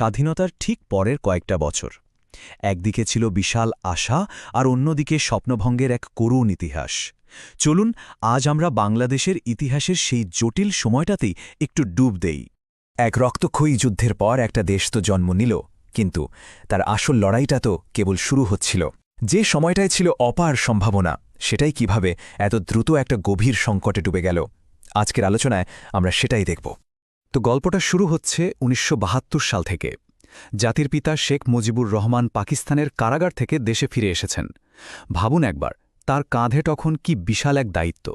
স্বাধীনতার ঠিক পরের কয়েকটা বছর। একদিকে ছিল বিশাল আশা আর অন্যদিকে স্বপ্নভঙ্গের এক করুণ ইতিহাস। চলুন আজ আমরা বাংলাদেশের ইতিহাসের সেই জটিল সময়টাতেই একটু ডুব দেই। এক রক্তক্ষয়ী যুদ্ধের পর একটা দেশ তো জন্ম নিল, কিন্তু তার আসল লড়াইটা তো কেবল শুরু হচ্ছিল। যে সময়টায় ছিল অপার সম্ভাবনা, সেটাই কিভাবে এত দ্রুত একটা গভীর সংকটে ডুবে গেল। আজকের আলোচনায় আমরা সেটাই দেখব। তো গল্পটা শুরু হচ্ছে ১৯৭২ সাল থেকে। জাতির পিতা শেখ মুজিবুর রহমান পাকিস্তানের কারাগার থেকে দেশে ফিরে এসেছেন। ভাবুন একবার, তার কাঁধে তখন কি বিশাল এক দায়িত্ব।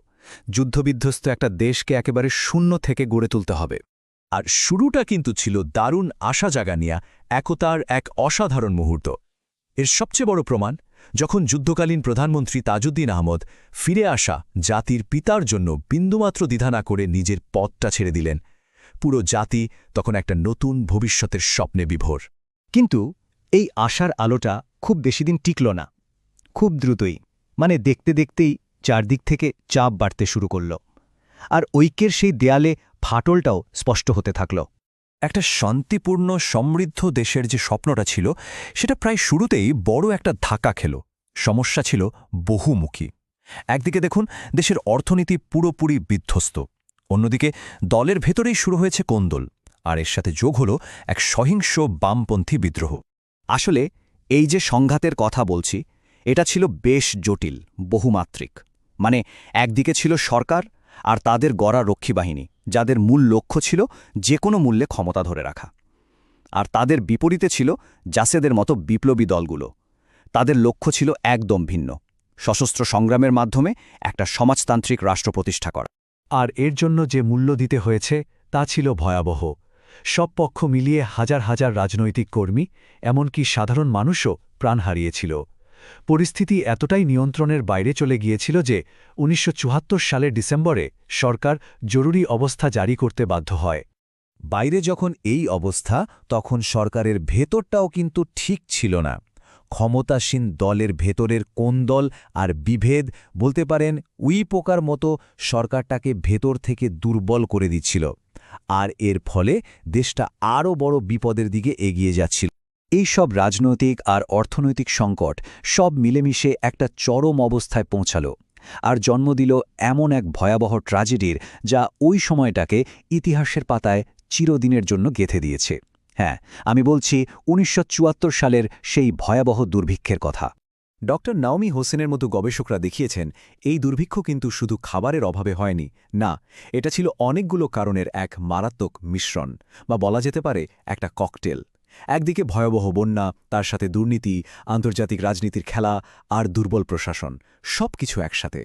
যুদ্ধবিধ্বস্ত একটা দেশকে একেবারে শূন্য থেকে গড়ে তুলতে হবে। আর শুরুটা কিন্তু ছিল দারুণ আশা জাগানিয়া একতার এক অসাধারণ মুহূর্ত। এর সবচেয়ে বড় প্রমাণ, যখন যুদ্ধকালীন প্রধানমন্ত্রী তাজউদ্দিন আহমদ ফিরে আসা জাতির পিতার জন্য বিন্দুমাত্র দ্বিধা না করে নিজের পদটা ছেড়ে দিলেন। পুরো জাতি তখন একটা নতুন ভবিষ্যতের স্বপ্নে বিভোর। কিন্তু এই আশার আলোটা খুব বেশিদিন টিকল না। খুব দ্রুতই, দেখতে দেখতেই চারদিক থেকে চাপ বাড়তে শুরু করল। আর ঐক্যের সেই দেয়ালে ফাটলটাও স্পষ্ট হতে থাকল। একটা শান্তিপূর্ণ সমৃদ্ধ দেশের যে স্বপ্নটা ছিল, সেটা প্রায় শুরুতেই বড় একটা ধাক্কা খেল। সমস্যা ছিল বহুমুখী। একদিকে দেখুন, দেশের অর্থনীতি পুরোপুরি বিধ্বস্ত। অন্যদিকে দলের ভেতরেই শুরু হয়েছে কোন্দল, আর এর সাথে যোগ হল এক সহিংস বামপন্থী বিদ্রোহ। আসলে এই যে সংঘাতের কথা বলছি, এটা ছিল বেশ জটিল, বহুমাত্রিক। একদিকে ছিল সরকার আর তাদের গড়া রক্ষী বাহিনী, যাদের মূল লক্ষ্য ছিল যে কোনো মূল্যে ক্ষমতা ধরে রাখা। আর তাদের বিপরীতে ছিল জাসেদের মতো বিপ্লবী দলগুলো। তাদের লক্ষ্য ছিল একদম ভিন্ন, সশস্ত্র সংগ্রামের মাধ্যমে একটা সমাজতান্ত্রিক রাষ্ট্র প্রতিষ্ঠা করা। আর এর জন্য যে মূল্য দিতে হয়েছে তা ছিল ভয়াবহ। সব পক্ষ মিলিয়ে হাজার হাজার রাজনৈতিক কর্মী, এমনকি সাধারণ মানুষও প্রাণ হারিয়েছিল। পরিস্থিতি এতটাই নিয়ন্ত্রণের বাইরে চলে গিয়েছিল যে ১৯৭৪ সালের ডিসেম্বরে সরকার জরুরি অবস্থা জারি করতে বাধ্য হয়। বাইরে যখন এই অবস্থা, তখন সরকারের ভেতরটাও কিন্তু ঠিক ছিল না। ক্ষমতাসীন দলের ভেতরের কোন্দল আর বিভেদ, বলতে পারেন উই পোকার মতো, সরকারটাকে ভেতর থেকে দুর্বল করে দিচ্ছিল। আর এর ফলে দেশটা আরও বড় বিপদের দিকে এগিয়ে যাচ্ছিল। এই সব রাজনৈতিক আর অর্থনৈতিক সংকট সব মিলেমিশে একটা চরম অবস্থায় পৌঁছাল, আর জন্ম দিল এমন এক ভয়াবহ ট্র্যাজেডির, যা ওই সময়টাকে ইতিহাসের পাতায় চিরদিনের জন্য গেঁথে দিয়েছে। হ্যাঁ, আমি বলছি ১৯৭৪ সালের সেই ভয়াবহ দুর্ভিক্ষের কথা। ড নাওমি হোসেনের মতো গবেষকরা দেখিয়েছেন, এই দুর্ভিক্ষ কিন্তু শুধু খাবারের অভাবে হয়নি। না, এটা ছিল অনেকগুলো কারণের এক মারাত্মক মিশ্রণ, বা বলা যেতে পারে একটা ককটেল। একদিকে ভয়াবহ বন্যা, তার সাথে দুর্নীতি, আন্তর্জাতিক রাজনীতির খেলা আর দুর্বল প্রশাসন, সবকিছু একসাথে।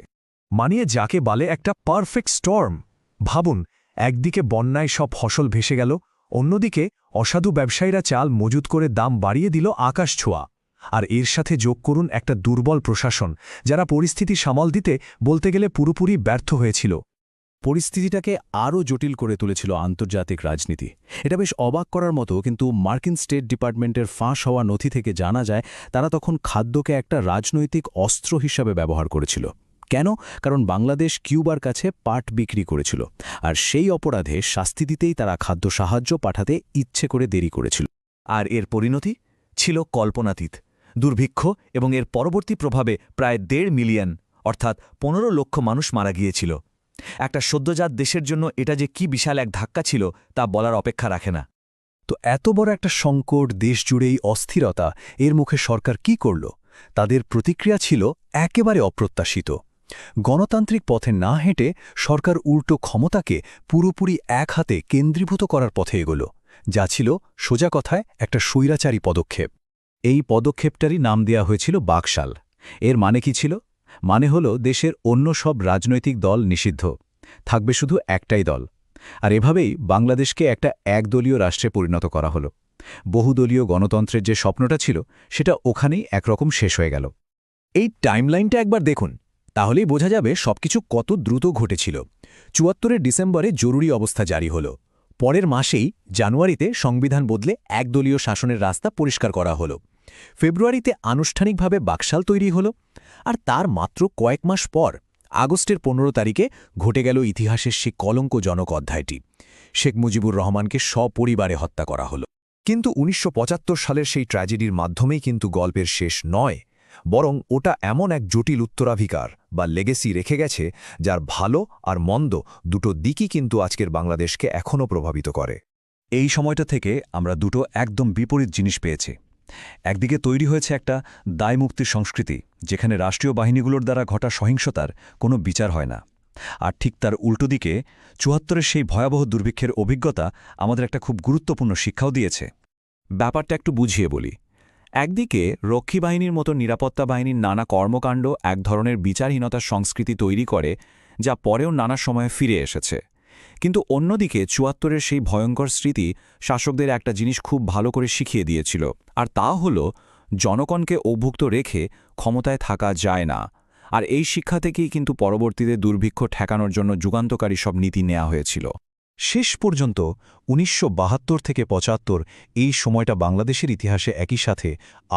যাকে বলে একটা পারফেক্ট স্টর্ম। ভাবুন, একদিকে বন্যায় সব ফসল ভেসে গেল, অন্যদিকে অসাধু ব্যবসায়ীরা চাল মজুত করে দাম বাড়িয়ে দিল আকাশ ছোঁয়া। আর এর সাথে যোগ করুন একটা দুর্বল প্রশাসন, যারা পরিস্থিতি সামাল দিতে বলতে গেলে পুরোপুরি ব্যর্থ হয়েছিল। পরিস্থিতিটাকে আরও জটিল করে তুলেছিল আন্তর্জাতিক রাজনীতি। এটা বেশ অবাক করার মতো, কিন্তু মার্কিন স্টেট ডিপার্টমেন্টের ফাঁস হওয়া নথি থেকে জানা যায়, তারা তখন খাদ্যকে একটা রাজনৈতিক অস্ত্র হিসাবে ব্যবহার করেছিল। কেন? কারণ বাংলাদেশ কিউবার কাছে পাট বিক্রি করেছিল, আর সেই অপরাধে শাস্তি দিতেই তারা খাদ্য সাহায্য পাঠাতে ইচ্ছে করে দেরি করেছিল। আর এর পরিণতি ছিল কল্পনাতীত। দুর্ভিক্ষ এবং এর পরবর্তী প্রভাবে প্রায় ১.৫ মিলিয়ন, অর্থাৎ ১৫ লক্ষ মানুষ মারা গিয়েছিল। একটা সদ্যজাত দেশের জন্য এটা যে কি বিশাল এক ধাক্কা ছিল, তা বলার অপেক্ষা রাখে না। তো এত বড় একটা সংকট, দেশ জুড়েই অস্থিরতা, এর মুখে সরকার কি করল? তাদের প্রতিক্রিয়া ছিল একেবারে অপ্রত্যাশিত। গণতান্ত্রিক পথে না হেঁটে সরকার উল্টো ক্ষমতাকে পুরোপুরি এক হাতে কেন্দ্রীভূত করার পথে এগোল, যা ছিল সোজা কথায় একটা স্বৈরাচারী পদক্ষেপ। এই পদক্ষেপটারই নাম দেয়া হয়েছিল বাকশাল। এর মানে কি ছিল? মানে হল, দেশের অন্য সব রাজনৈতিক দল নিষিদ্ধ, থাকবে শুধু একটাই দল। আর এভাবেই বাংলাদেশকে একটা একদলীয় রাষ্ট্রে পরিণত করা হলো। বহুদলীয় গণতন্ত্রের যে স্বপ্নটা ছিল, সেটা ওখানেই একরকম শেষ হয়ে গেল। এই টাইমলাইনটা একবার দেখুন, তাহলেই বোঝা যাবে সবকিছু কত দ্রুত ঘটেছিল। ৭৪ ডিসেম্বরে জরুরি অবস্থা জারি হল। পরের মাসেই জানুয়ারিতে সংবিধান বদলে একদলীয় শাসনের রাস্তা পরিষ্কার করা হল। ফেব্রুয়ারিতে আনুষ্ঠানিকভাবে বাকশাল তৈরি হল। আর তার মাত্র কয়েক মাস পর আগস্টের ১৫ তারিখে ঘটে গেল ইতিহাসের সে কলঙ্কজনক অধ্যায়টি। শেখ মুজিবুর রহমানকে সপরিবারে হত্যা করা হল। কিন্তু ১৯৭৫ সালের সেই ট্র্যাজেডির মাধ্যমেই কিন্তু গল্পের শেষ নয়, বরং ওটা এমন এক জটিল উত্তরাধিকার বা লেগেসি রেখে গেছে যার ভালো আর মন্দ দুটো দিকই কিন্তু আজকের বাংলাদেশকে এখনও প্রভাবিত করে। এই সময়টা থেকে আমরা দুটো একদম বিপরীত জিনিস পেয়েছি। একদিকে তৈরি হয়েছে একটা দায়মুক্তির সংস্কৃতি, যেখানে রাষ্ট্রীয় বাহিনীগুলোর দ্বারা ঘটা সহিংসতার কোনো বিচার হয় না। আর ঠিক তার উল্টো দিকে ৭৪-এর সেই ভয়াবহ দুর্ভিক্ষের অভিজ্ঞতা আমাদের একটা খুব গুরুত্বপূর্ণ শিক্ষাও দিয়েছে। ব্যাপারটা একটু বুঝিয়ে বলি। একদিকে রক্ষী বাহিনীর মতো নিরাপত্তা বাহিনীর নানা কর্মকাণ্ড এক ধরনের বিচারহীনতার সংস্কৃতি তৈরি করে, যা পরেও নানা সময়ে ফিরে এসেছে। কিন্তু অন্যদিকে ৭৪-এর সেই ভয়ঙ্কর স্মৃতি শাসকদের একটা জিনিস খুব ভালো করে শিখিয়ে দিয়েছিল, আর তা হল জনগণকে অভুক্ত রেখে ক্ষমতায় থাকা যায় না। আর এই শিক্ষা থেকেই কিন্তু পরবর্তীতে দুর্ভিক্ষ ঠেকানোর জন্য যুগান্তকারী সব নীতি নেওয়া হয়েছিল। শেষ পর্যন্ত ১৯৭২ থেকে ৭৫ এই সময়টা বাংলাদেশের ইতিহাসে একই সাথে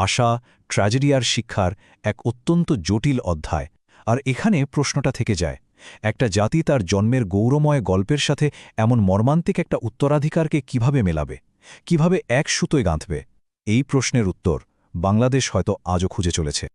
আশা, ট্র্যাজেডি আর শিক্ষার এক অত্যন্ত জটিল অধ্যায়। আর এখানে প্রশ্নটা থেকে যায়, একটা জাতি তার জন্মের গৌরময় গল্পের সাথে এমন মর্মান্তিক একটা উত্তরাধিকারকে কিভাবে মেলাবে, কিভাবে এক সুতোয় গাঁথবে? এই প্রশ্নের উত্তর বাংলাদেশ হয়তো আজও খুঁজে চলেছে।